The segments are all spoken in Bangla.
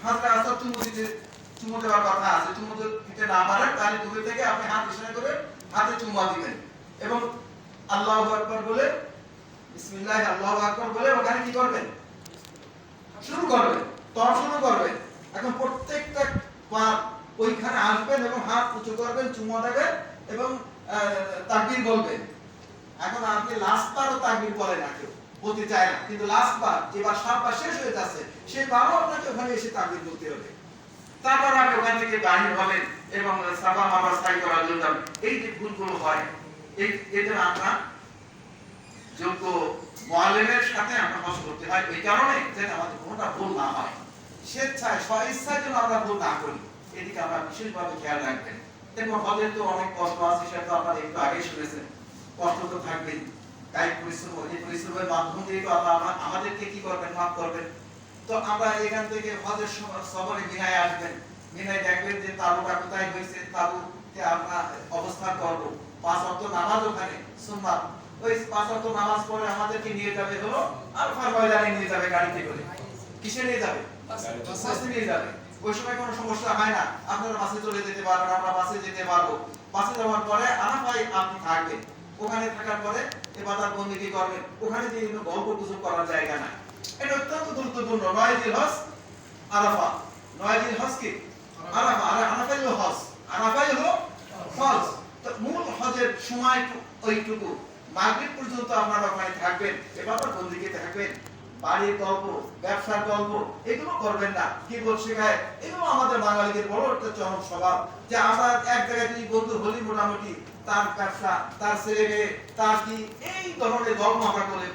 হাতে আসা চুমু দেওয়ার কথা আছে, চুমু দিতে না পারেন তাহলে দূরে থেকে আপনি হাত ইশারা করে হাতে চুমা দিবেন এবং আল্লাহু আকবার বলে বিসমিল্লাহ আল্লাহু আকবার বলে ওখানে কি করবেন, শুরু করবেন, তর শুরু করবেন। এখন প্রত্যেকটা পা ওইখানে আসবেন এবং হাত উঁচু করবেন, চুমা দেবেন এবং তাকবীর বলবেন। এখন আপনি লাস্ট বারও তাকবীর বলে না, কেউ বলতে চায় না, কিন্তু লাস্ট বার যেবার সাতবার শেষ হয়ে যাচ্ছে সেই বারও আপনাকে ওখানে এসে তাকবীর বলতে হবে। তারপর আপনি ওখান থেকে বাহির হবেন এবং সাফা মারওয়া সাই করার জন্য এই যে ভুলগুলো হয় এটা আমরা যোগ্য মুআল্লিমের সাথে আমরা হজ করতে হয়, এই কারণে যে আমাদের কোনোটা ভুল না হয়, স্বেচ্ছায় স্বইচ্ছায় যেন আমরা ভুল না করি, এদিকে আমরা বিশেষভাবে খেয়াল রাখবেন। এবং হজের তো অনেক কষ্ট আছে, সেটা তো আপনারা একটু আগেই শুনেছেন, কষ্ট তো থাকবেই, তাই পরিশ্রম, এই পরিশ্রমের মাধ্যম দিয়ে তো আল্লাহ আমাদেরকে কি করবেন, মাফ করবেন। তো আমরা এখান থেকে হজের সফরে মিনায় আসবেন, মিনায় দেখবেন যে তাবুটা কোথায় হয়েছে, তাবুতে আমরা অবস্থান করব, 5 ওয়াক্ত নামাজ ওখানে সুন্নাত, ওই 5 ওয়াক্ত নামাজ পড়ে আমাদেরকে নিয়ে যাবে হলো আরাফার ময়দানে নিয়ে যাবে গাড়িতে করে। কিসে নিয়ে যাবে? বাসে নিয়ে যাবে। ওই সময় কোনো সমস্যা হয় না, আপনারা বাসে চলে যেতে পারবেন, আমরা বাসে যেতে পারবো। বাসে যাওয়ার পরে আরাফায় আপনি থাকবেন, ওখানে থাকার পরে ইবাদত বন্দেগী করবেন, ওখানে যে গল্প গুজব করার জায়গা নাই। এটা অত্যন্ত গুরুত্বপূর্ণ। 9 জিলহজ আরাফা, 9 জিলহজ কি আরাফা, আর আরাফাই হলো হজ, আরাফাই হলো হজ। তো মূল হজের সময় ওইটুকু, মাগরিব পর্যন্ত আপনারা ওখানে থাকবেন, ইবাদত বন্দেগী থাকবেন। বাড়ির গল্প, ব্যবসার গল্প এগুলো করবেন না। কি বল শেখায়, এগুলো আমাদের বাঙালিদের বড় একটা চরম স্বভাব, যে আমরা এক জায়গায় যদি বন্ধু হলি মোটামুটি তার ব্যবসা, তার ছেলে মেয়ে, তার কি, এই ধরনের গল্প আমরা করে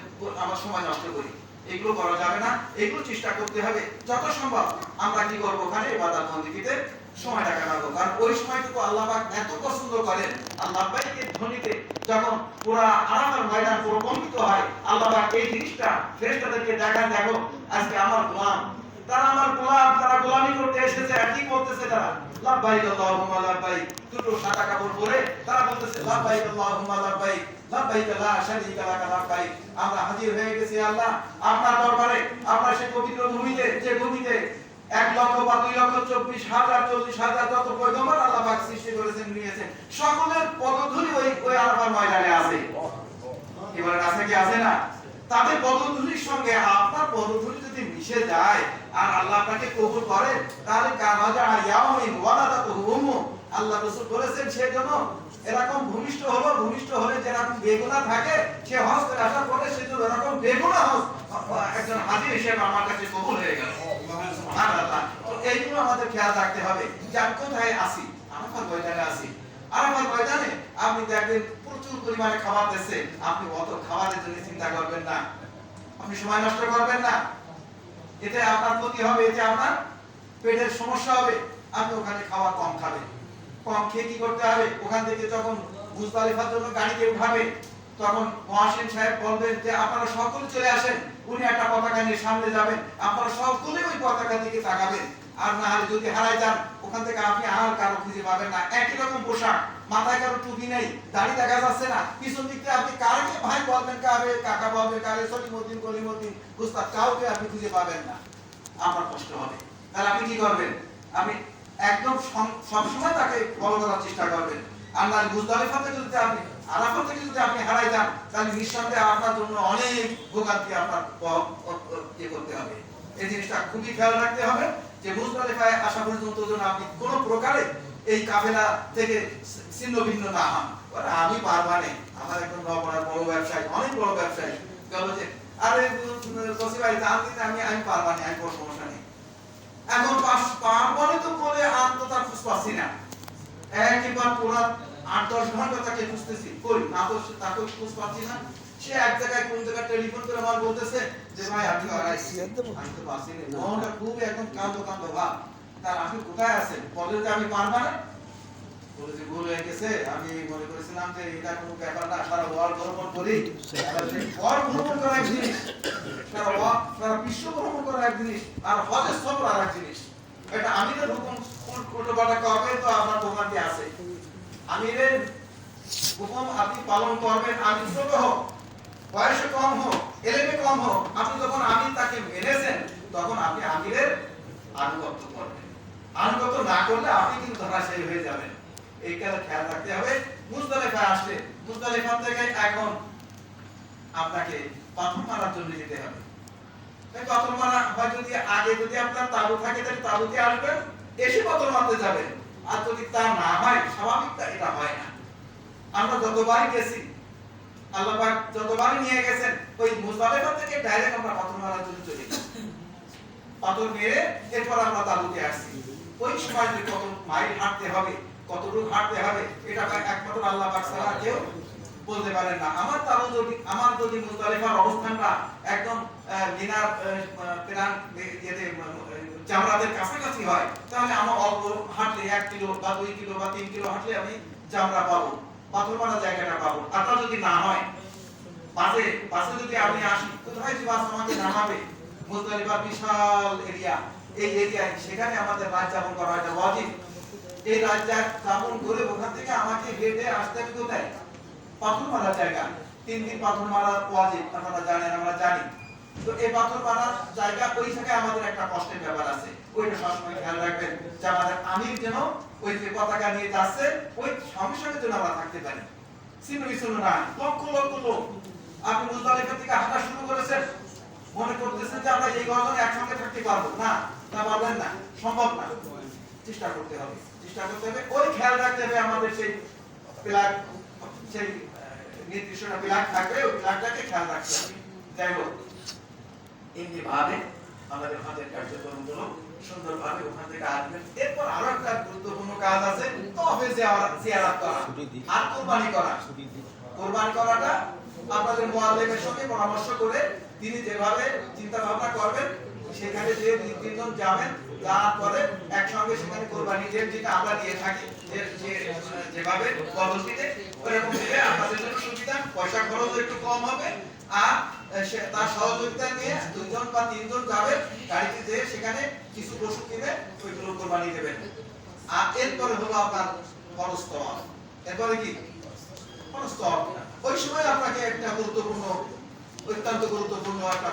আমার সময় নষ্ট করি। এগুলো করা যাবে না, এগুলো চেষ্টা করতে হবে যত সম্ভব আমরা কি করবো, ওখানে ইবাদত বন্দেগীতে সময়টা কাটাবো। কারণ ওই সময়টুকু আল্লাহ পাক এত পছন্দ করেন। আল্লাহ পাকের ধ্বনিতে যখন পুরা আরাফার ময়দান প্রকম্পিত হয়, আল্লাহ পাক এই জিনিসটা ফেরেশতাদেরকে দেখান, দেখো আজকে আমার গোলাম, তারা আমার গোলাম, তারা গোলামি করতে এসেছে। আর কি করতেছে তারা? লাব্বাইক আল্লাহুম্মা লাব্বাইক, দুটো সাদা কাপড় পরে তারা বলতেছে লাব্বাইক আল্লাহুম্মা লাব্বাইক, লাব্বাইক লা শারীকা লাকা লাব্বাইক। আমরা হাজির হয়ে গেছি আল্লাহ আপনার দরবারে। আমরা সেই পবিত্র ভূমিতে, যে ভূমিতে 1 লক্ষ বা 2 লক্ষ 24,000 40,000 যত পয়গম্বর আল্লাহ পাক সৃষ্টি করেছেন, নিয়েছেন, সকলের পদধূলি ওই আরাফার ময়দানে আছে। এবার আছে কি আছে না? তাদের পদধূলির সঙ্গে আপনার পদধূলি যদি মিশে যায় আর আল্লাহ আপনাকে কবুল করে, তাহলে কামাজা ইয়াউমিন ওয়ালাদাতুহু উম্মু, আল্লাহ রাসূল বলেছেন সেজন্য এরকম ভূমিষ্ঠ হলো, ভূমিষ্ঠ হলে যেরকম বেগুনাহ থাকে, সে হজ করে আসার পরে সে তো এরকম বেগুনাহ হজ একজন হাজী হিসেবে আমার কাছে কবুল হয়ে গেল। সুবহানাল্লাহ। তো এইগুলো আমাদের খেয়াল রাখতে হবে যে আমি কোথায় আছি, আরাফার ময়দানে আছি। আরাফার ময়দানে আপনি দেখবেন প্রচুর পরিমাণে খাবার দিচ্ছে, আপনি অত খাবারের জন্য চিন্তা করবেন না, আপনি সময় নষ্ট করবেন না, এতে আপনার ক্ষতি হবে, এতে আপনার পেটের সমস্যা হবে। আপনি ওখানে খাওয়া কম খাবেন, কম খেয়ে কি করতে হবে, ওখান থেকে যখন মুজদালিফার জন্য গাড়িতে উঠাবে, তখন মুয়াজ্জিন সাহেব বলবেন যে আপনারা সকলে চলে আসেন, উনি একটা পতাকা নিয়ে সামনে যাবেন, আপনারা সকলে ওই পতাকার দিকে তাকাবেন। আর না হলে যদি হারাই যান, ওখান থেকে আপনি আর কারো খুঁজে পাবেন না। একই রকম পোশাক, মাথায় কারো টুপি নেই, দাড়ি দেখা যাচ্ছে না, পিছন দিক থেকে আপনি কারকে ভাই বলবেন, কারে কাকা বলবেন, কারে সলিমউদ্দিন কলিমউদ্দিন উস্তাদ, কাউকে আপনি খুঁজে পাবেন না, আমার কষ্ট হবে। তাহলে আপনি কি করবেন? আপনি একদম সবসময় তাকে ফলো করার চেষ্টা করবেন। আর না মুজদালিফাতে যদি আপনি, আরাফা থেকে যদি আপনি হারাই যান, তাহলে নিঃসন্দেহে আপনার জন্য অনেক ভোগান্তি আপনার করতে হবে। এই জিনিসটা খুবই খেয়াল রাখতে হবে যে মুজদালিফায় আসা পর্যন্ত যেন আপনি কোনো প্রকারে এই কাফেলা থেকে ছিন্ন ভিন্ন না হন। আমি পারবা না, আমার একজন বড় ব্যবসায়ী, অনেক বড় ব্যবসায়ী গেল যে আরে কসি ভাই দাম দিতে আমি পারবা না, আমি কোনো সমস্যা নেই। এখন পারবনে তো বলে আর তো তার খোঁজ পাচ্ছি না, একবার পুরা 8-10 ঘন্টা তাকে খুঁজতেছি, কই না তো তাকে খোঁজ পাচ্ছি না। সে এক জায়গায় কোন জায়গায় টেলিফোন করে আমার বলতেছে যে ভাই আপনি আমি তো পাচ্ছি না, মনটা খুব একদম কান্দ ভাব। তার আপনি কোথায় আছেন? বলে যে আমি পারবা না, বলে যে ভুল হয়ে গেছে, আমি মনে করেছিলাম যে এটা কোনো ব্যাপার না, সারা ওয়ার্ল্ড ভ্রমণ করি, ওয়ার্ল্ড ভ্রমণ করা এক জিনিস, সারা বিশ্ব ভ্রমণ করা এক জিনিস, আর হজের সফর আর এক জিনিস। এটা আমিরের হুকুম উল্টোপাল্টা করবেন তো আপনার ভোগান্তি আছে। আমিরের হুকুম আপনি পালন করবেন, আমি ছোট হোক, বয়সে কম হোক, এলেমে কম হোক, আপনি যখন আমির তাকে মেনেছেন, তখন আপনি আমিরের আনুগত্য করবেন। আনুগত্য না করলে আপনি কিন্তু ধরাশায়ী হয়ে যাবেন। এই কথা খেয়াল রাখতে হবে। মুজদালিফা আসলে মুজদালিফা থেকে এখন আপনাকে পাথর মারার জন্য যেতে হবে। তাই পাথর মারা হয় যদি আগে যদি আপনার তাঁবু থাকে তাহলে তাঁবুতে আসবেন, এসে পাথর মারতে যাবেন। আর যদি তা না হয়, স্বাভাবিক এটা হয় না। আমরা যতবারই গেছি, আল্লাহ পাক যতবারই নিয়ে গেছেন, ওই মুজদালিফা থেকে ডাইরেক্ট আমরা পাথর মারার জন্য চলে গেছি। পাথর মেরে এরপর আমরা তাঁবুতে আসছি। ওই সময় যে কত মাইল হাঁটতে হবে, কতটুকু হাঁটতে হবে, এটা একমাত্র আল্লাহ পাক ছাড়া কেউ বলতে পারেন না। আমার যদি মুজদালিফার অবস্থানটা একদম মিনার প্রাণ জামরাতের কাছাকাছি হয়, তাহলে আমার অল্প হাঁটলে 1 কিলো বা 2 কিলো বা 3 কিলো হাঁটলে আমি জামরা পাবো, পাথর মারা জায়গাটা পাবো। আর তা যদি না হয়, বাসে যদি আমি আসি, কোথায় যে বাস আমাকে নামাবে, মুজদালিফার বিশাল এরিয়া, এই এরিয়ায় সেখানে আমাদের রাত যাপন করা এটা ওয়াজিব। এই রাত যাপন করে ওখান থেকে আমাকে হেঁটে আসতে হবে কোথায়? পাথর মারা জায়গা। 3 দিন পাথর মারা ওয়াজিব, আপনারা জানেন, আমরা জানি। তো এই পাথর মারার জায়গা, ওই জায়গায় আমাদের একটা কষ্টের ব্যাপার আছে। ওইটা সবসময় খেয়াল রাখবেন যে আমাদের আমির যেন ওই যে পতাকা নিয়ে যাচ্ছে, ওই সঙ্গে যেন আমরা থাকতে পারি। সিনো না, লক্ষ লক্ষ লোক। আপনি মুজদালিফা থেকে হাঁটা শুরু করেছেন, মনে করতেছেন যে আমরা এই গজন একসঙ্গে থাকতে পারবো না, তা পারবেন না, সম্ভব না। চেষ্টা করতে হবে। ওই খেয়াল রাখতে হবে আমাদের সেই প্লাগ, সেই নির্দিষ্ট প্লাগ থাকবে, ওই প্লাগটাকে খেয়াল রাখতে হবে। যাই হোক, এমনি ভাবে আমাদের হাতের কার্যক্রমগুলো সুন্দরভাবে ওখান থেকে আসবেন। এরপর আরো একটা গুরুত্বপূর্ণ কাজ আছে, তবে জিয়ারত করা আর কুরবানি করা। কুরবানি করাটা আপনাদের মুআল্লিমের সঙ্গে পরামর্শ করে তিনি যেভাবে চিন্তা ভাবনা করবেন, সেখানে যে 2-3 জন যাবেন, যাওয়ার পরে একসঙ্গে সেখানে কুরবানি যেটা আমরা দিয়ে থাকি, যেভাবে পদ্ধতিতে ওরকম দিলে আপনাদের জন্য সুবিধা, পয়সা খরচ একটু কম হবে। আর তার সহযোগিতা নিয়ে 2 জন বা 3 জন যাবে গাড়িতে, যেয়ে সেখানে কিছু পশু কিনে ওইগুলো কুরবানি দেবেন। আর এরপরে হলো আপনার ফরজ তওয়াফ। এরপরে কি ফরজ তওয়াফ। ওই সময় আপনাকে একটা অত্যন্ত গুরুত্বপূর্ণ একটা